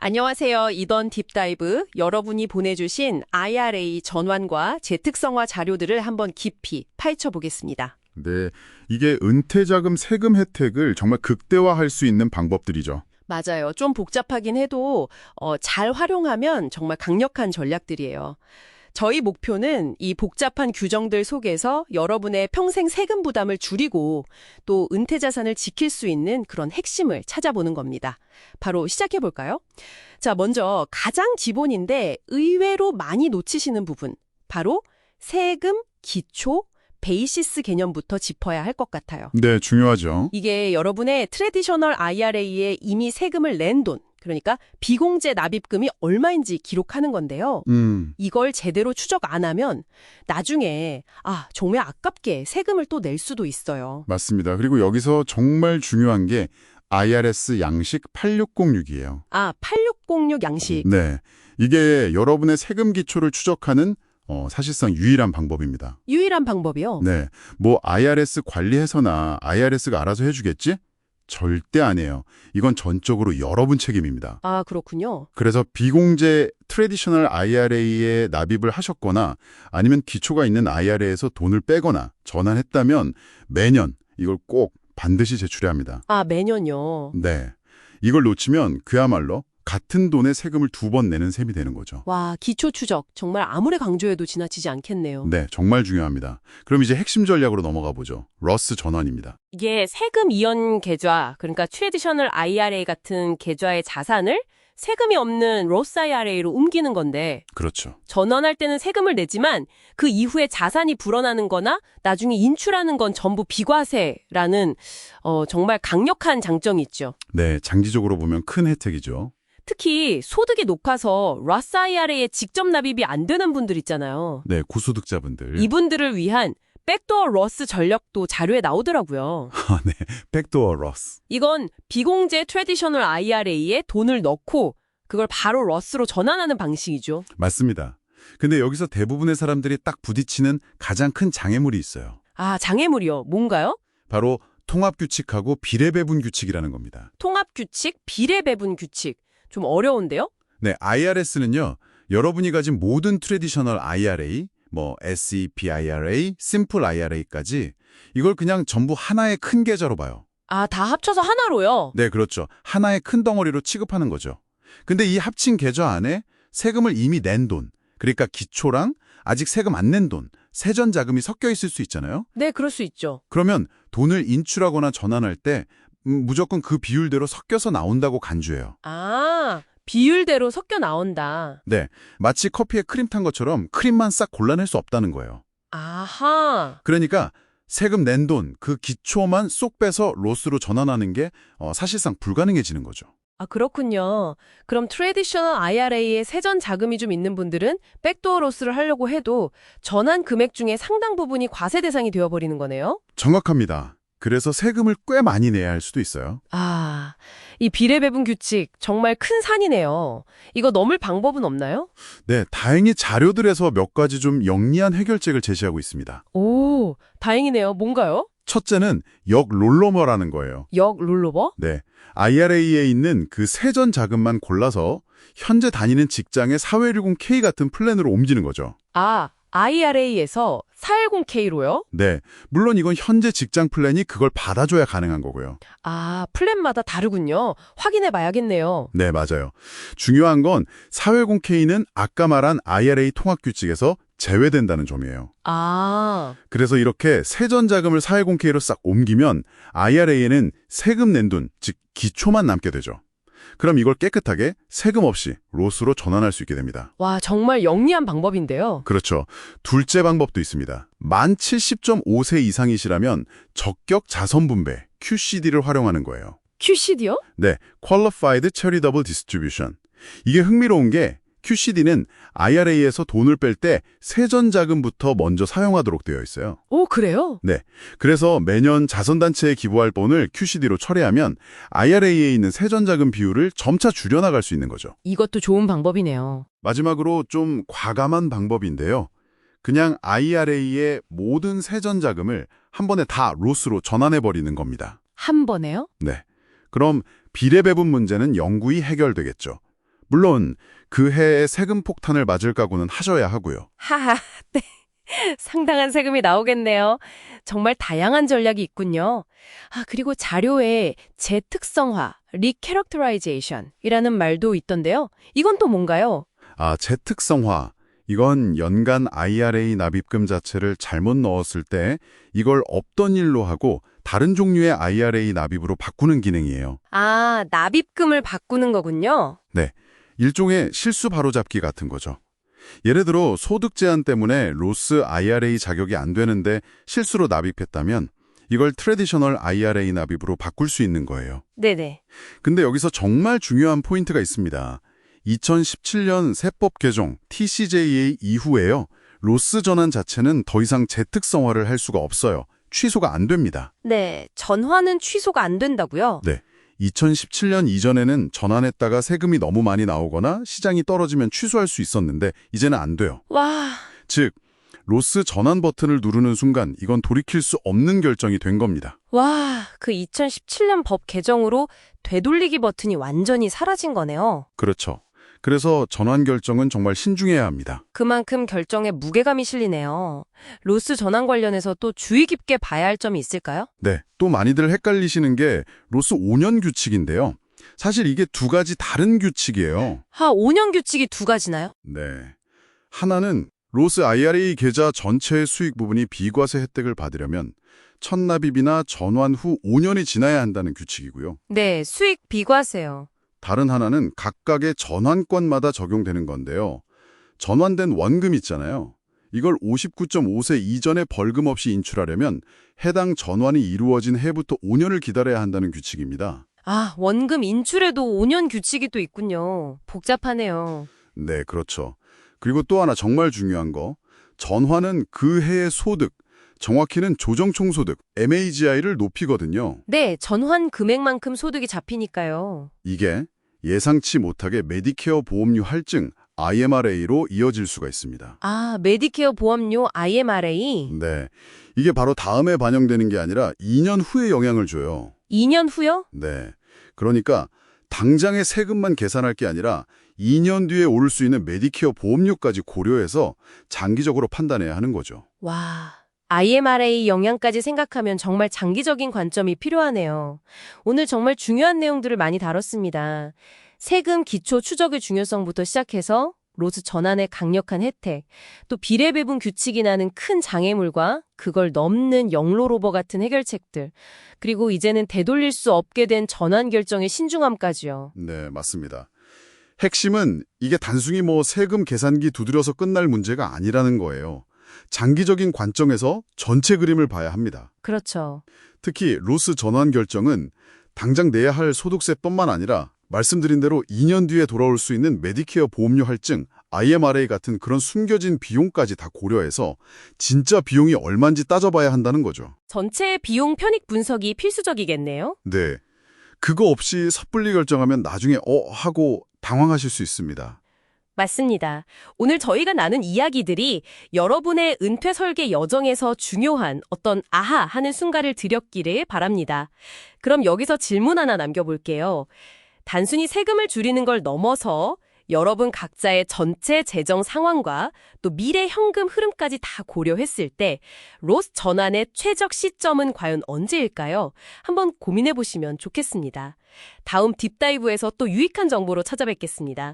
안녕하세요. 이던 딥다이브. 여러분이 보내주신 IRA 전환과 재특성화 자료들을 한번 깊이 파헤쳐 보겠습니다. 네, 이게 은퇴자금 세금 혜택을 정말 극대화할 수 있는 방법들이죠. 맞아요. 좀 복잡하긴 해도 잘 활용하면 정말 강력한 전략들이에요. 저희 목표는 이 복잡한 규정들 속에서 여러분의 평생 세금 부담을 줄이고 또 은퇴 자산을 지킬 수 있는 그런 핵심을 찾아보는 겁니다. 바로 시작해 볼까요? 자, 먼저 가장 기본인데 의외로 많이 놓치시는 부분. 바로 세금 기초 베이시스 개념부터 짚어야 할 것 같아요. 네, 중요하죠. 이게 여러분의 트래디셔널 IRA에 이미 세금을 낸 돈, 그러니까 비공제 납입금이 얼마인지 기록하는 건데요. 이걸 제대로 추적 안 하면 나중에 정말 아깝게 세금을 또 낼 수도 있어요. 맞습니다. 그리고 여기서 정말 중요한 게 IRS 양식 8606이에요. 8606 양식. 네, 이게 여러분의 세금 기초를 추적하는 사실상 유일한 방법입니다. 유일한 방법이요? 네, 뭐 IRS 관리해서나 IRS가 알아서 해주겠지? 절대 아니에요. 이건 전적으로 여러분 책임입니다. 그렇군요. 그래서 비공제 트래디셔널 IRA에 납입을 하셨거나 아니면 기초가 있는 IRA에서 돈을 빼거나 전환했다면 매년 이걸 꼭 반드시 제출해야 합니다. 매년요. 네, 이걸 놓치면 그야말로 같은 돈의 세금을 2번 내는 셈이 되는 거죠. 와, 기초 추적. 정말 아무리 강조해도 지나치지 않겠네요. 네, 정말 중요합니다. 그럼 이제 핵심 전략으로 넘어가 보죠. 러스 전환입니다. 이게 세금 이연 계좌, 그러니까 트래디셔널 IRA 같은 계좌의 자산을 세금이 없는 로스 IRA로 옮기는 건데 그렇죠. 전환할 때는 세금을 내지만 그 이후에 자산이 불어나는 거나 나중에 인출하는 건 전부 비과세라는 정말 강력한 장점이 있죠. 네, 장기적으로 보면 큰 혜택이죠. 특히 소득이 높아서 로스 IRA에 직접 납입이 안 되는 분들 있잖아요. 네, 고소득자분들. 이분들을 위한 백도어 로스 전략도 자료에 나오더라고요. 네, 백도어 러스. 이건 비공제 트래디셔널 IRA에 돈을 넣고 그걸 바로 러스로 전환하는 방식이죠. 맞습니다. 근데 여기서 대부분의 사람들이 딱 부딪히는 가장 큰 장애물이 있어요. 장애물이요. 뭔가요? 바로 통합규칙하고 비례배분 규칙이라는 겁니다. 통합규칙, 비례배분 규칙. 좀 어려운데요? 네, IRS는요. 여러분이 가진 모든 트래디셔널 IRA, SEP IRA, 심플 IRA까지 이걸 그냥 전부 하나의 큰 계좌로 봐요. 다 합쳐서 하나로요? 네, 그렇죠. 하나의 큰 덩어리로 취급하는 거죠. 근데 이 합친 계좌 안에 세금을 이미 낸 돈, 그러니까 기초랑 아직 세금 안 낸 돈, 세전 자금이 섞여 있을 수 있잖아요. 네, 그럴 수 있죠. 그러면 돈을 인출하거나 전환할 때 무조건 그 비율대로 섞여서 나온다고 간주해요. 비율대로 섞여 나온다. 네, 마치 커피에 크림 탄 것처럼 크림만 싹 골라낼 수 없다는 거예요. 아하. 그러니까 세금 낸 돈, 그 기초만 쏙 빼서 로스로 전환하는 게 사실상 불가능해지는 거죠. 그렇군요. 그럼 트래디셔널 IRA에 세전 자금이 좀 있는 분들은 백도어 로스를 하려고 해도 전환 금액 중에 상당 부분이 과세 대상이 되어버리는 거네요? 정확합니다. 그래서 세금을 꽤 많이 내야 할 수도 있어요. 이 비례배분 규칙 정말 큰 산이네요. 이거 넘을 방법은 없나요? 네, 다행히 자료들에서 몇 가지 좀 영리한 해결책을 제시하고 있습니다. 오, 다행이네요. 뭔가요? 첫째는 역롤러머라는 거예요. 롤로버? 네, IRA에 있는 그 세전 자금만 골라서 현재 다니는 직장의 410K 같은 플랜으로 옮기는 거죠. IRA에서 410K로요? 네, 물론 이건 현재 직장 플랜이 그걸 받아줘야 가능한 거고요. 플랜마다 다르군요. 확인해 봐야겠네요. 네, 맞아요. 중요한 건 410K는 아까 말한 IRA 통합규칙에서 제외된다는 점이에요. 그래서 이렇게 세전 자금을 410K로 싹 옮기면 IRA에는 세금 낸 돈, 즉 기초만 남게 되죠. 그럼 이걸 깨끗하게 세금 없이 로스로 전환할 수 있게 됩니다. 와, 정말 영리한 방법인데요. 그렇죠. 둘째 방법도 있습니다. 만 70.5세 이상이시라면 적격 자선 분배, QCD를 활용하는 거예요. QCD요? 네, Qualified Charitable Distribution. 이게 흥미로운 게 QCD는 IRA에서 돈을 뺄 때 세전 자금부터 먼저 사용하도록 되어 있어요. 오, 그래요? 네, 그래서 매년 자선단체에 기부할 돈을 QCD로 처리하면 IRA에 있는 세전 자금 비율을 점차 줄여나갈 수 있는 거죠. 이것도 좋은 방법이네요. 마지막으로 좀 과감한 방법인데요. 그냥 IRA의 모든 세전 자금을 한 번에 다 로스로 전환해버리는 겁니다. 한 번에요? 네, 그럼 비례배분 문제는 영구히 해결되겠죠. 물론 그 해에 세금 폭탄을 맞을 각오는 하셔야 하고요. 하하, 네. 상당한 세금이 나오겠네요. 정말 다양한 전략이 있군요. 그리고 자료에 재특성화, 리캐럭터라이제이션이라는 말도 있던데요. 이건 또 뭔가요? 재특성화. 이건 연간 IRA 납입금 자체를 잘못 넣었을 때 이걸 없던 일로 하고 다른 종류의 IRA 납입으로 바꾸는 기능이에요. 납입금을 바꾸는 거군요. 네, 일종의 실수 바로잡기 같은 거죠. 예를 들어 소득 제한 때문에 로스 IRA 자격이 안 되는데 실수로 납입했다면 이걸 트래디셔널 IRA 납입으로 바꿀 수 있는 거예요. 네네. 근데 여기서 정말 중요한 포인트가 있습니다. 2017년 세법 개정 TCJA 이후에요. 로스 전환 자체는 더 이상 재특성화를 할 수가 없어요. 취소가 안 됩니다. 네, 전환은 취소가 안 된다고요? 네. 2017년 이전에는 전환했다가 세금이 너무 많이 나오거나 시장이 떨어지면 취소할 수 있었는데 이제는 안 돼요. 와, 즉, 로스 전환 버튼을 누르는 순간 이건 돌이킬 수 없는 결정이 된 겁니다. 와, 그 2017년 법 개정으로 되돌리기 버튼이 완전히 사라진 거네요. 그렇죠. 그래서 전환 결정은 정말 신중해야 합니다. 그만큼 결정에 무게감이 실리네요. 로스 전환 관련해서 또 주의 깊게 봐야 할 점이 있을까요? 네, 또 많이들 헷갈리시는 게 로스 5년 규칙인데요. 사실 이게 두 가지 다른 규칙이에요. 5년 규칙이 두 가지나요? 네. 하나는 로스 IRA 계좌 전체의 수익 부분이 비과세 혜택을 받으려면 첫 납입이나 전환 후 5년이 지나야 한다는 규칙이고요. 네, 수익 비과세요. 다른 하나는 각각의 전환권마다 적용되는 건데요. 전환된 원금 있잖아요. 이걸 59.5세 이전에 벌금 없이 인출하려면 해당 전환이 이루어진 해부터 5년을 기다려야 한다는 규칙입니다. 원금 인출에도 5년 규칙이 또 있군요. 복잡하네요. 네, 그렇죠. 그리고 또 하나 정말 중요한 거, 전환은 그 해의 소득, 정확히는 조정총소득, MAGI를 높이거든요. 네, 전환 금액만큼 소득이 잡히니까요. 이게 예상치 못하게 메디케어 보험료 할증, IMRA로 이어질 수가 있습니다. 메디케어 보험료 IMRA? 네, 이게 바로 다음에 반영되는 게 아니라 2년 후에 영향을 줘요. 2년 후요? 네, 그러니까 당장의 세금만 계산할 게 아니라 2년 뒤에 오를 수 있는 메디케어 보험료까지 고려해서 장기적으로 판단해야 하는 거죠. 와, IMRA 영향까지 생각하면 정말 장기적인 관점이 필요하네요. 오늘 정말 중요한 내용들을 많이 다뤘습니다. 세금 기초 추적의 중요성부터 시작해서 로스 전환의 강력한 혜택, 또 비례배분 규칙이 나는 큰 장애물과 그걸 넘는 영로로버 같은 해결책들, 그리고 이제는 되돌릴 수 없게 된 전환 결정의 신중함까지요. 네, 맞습니다. 핵심은 이게 단순히 세금 계산기 두드려서 끝날 문제가 아니라는 거예요. 장기적인 관점에서 전체 그림을 봐야 합니다. 그렇죠. 특히 로스 전환 결정은 당장 내야 할 소득세뿐만 아니라 말씀드린 대로 2년 뒤에 돌아올 수 있는 메디케어 보험료 할증, IMRA 같은 그런 숨겨진 비용까지 다 고려해서 진짜 비용이 얼마인지 따져봐야 한다는 거죠. 전체 비용 편익 분석이 필수적이겠네요. 네. 그거 없이 섣불리 결정하면 나중에 하고 당황하실 수 있습니다. 맞습니다. 오늘 저희가 나눈 이야기들이 여러분의 은퇴 설계 여정에서 중요한 어떤 아하 하는 순간을 드렸기를 바랍니다. 그럼 여기서 질문 하나 남겨볼게요. 단순히 세금을 줄이는 걸 넘어서 여러분 각자의 전체 재정 상황과 또 미래 현금 흐름까지 다 고려했을 때 로스 전환의 최적 시점은 과연 언제일까요? 한번 고민해 보시면 좋겠습니다. 다음 딥다이브에서 또 유익한 정보로 찾아뵙겠습니다.